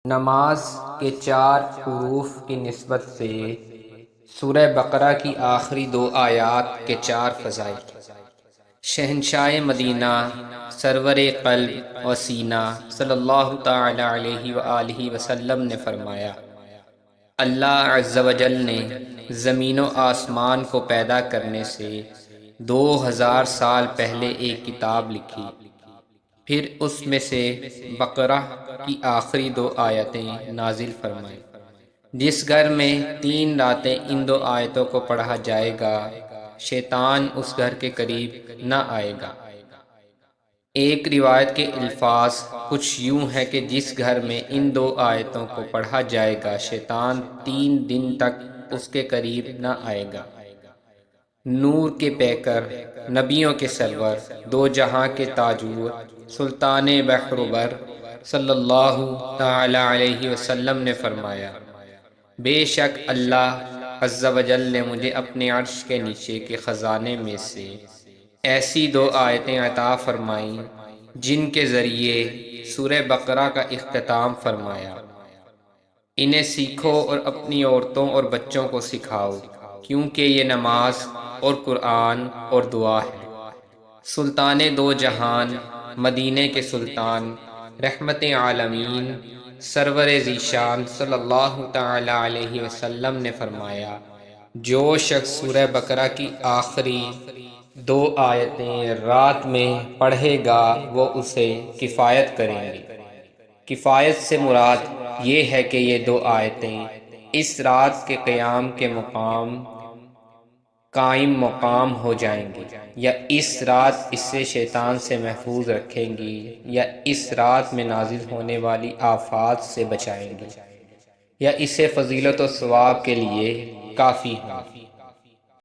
نماز کے 4 حروف کی نسبت سے سورہ بقرہ کی آخری 2 آیات کے 4 فضائل۔ شہنشاہ مدینہ سرور قلب و سینہ صلی اللہ تعالی علیہ وآلہ وسلم نے فرمایا، اللہ عز و جل نے زمین و آسمان کو پیدا کرنے سے 2000 سال پہلے ایک کتاب لکھی، پھر اس میں سے بقرہ کی آخری 2 آیتیں نازل فرمائیں۔ جس گھر میں 3 راتیں ان 2 آیتوں کو پڑھا جائے گا، شیطان اس گھر کے قریب نہ آئے گا۔ ایک روایت کے الفاظ کچھ یوں ہے کہ جس گھر میں ان 2 آیتوں کو پڑھا جائے گا، شیطان 3 دن تک اس کے قریب نہ آئے گا۔ نور کے پیکر، نبیوں کے سرور، 2 جہاں کے تاجور، سلطان بحر و بر صلی اللہ تعالی علیہ وسلم نے فرمایا، بے شک اللہ عز و جل نے مجھے اپنے عرش کے نیچے کے خزانے میں سے ایسی 2 آیتیں عطا فرمائیں جن کے ذریعے سورہ بقرہ کا اختتام فرمایا۔ انہیں سیکھو اور اپنی عورتوں اور بچوں کو سکھاؤ، کیونکہ یہ نماز اور قرآن اور دعا ہے۔ سلطان 2 جہان، مدینے کے سلطان، رحمت عالمین، سرور ذیشان صلی اللہ تعالی علیہ وسلم نے فرمایا، جو شخص سورہ بقرہ کی آخری 2 آیتیں رات میں پڑھے گا وہ اسے کفایت کریں گی۔ کفایت سے مراد یہ ہے کہ یہ 2 آیتیں اس رات کے قیام کے مقام قائم مقام ہو جائیں گی، یا اس رات اسے شیطان سے محفوظ رکھیں گی، یا اس رات میں نازل ہونے والی آفات سے بچائیں گی، یا اسے فضیلت و ثواب کے لیے کافی ہوں۔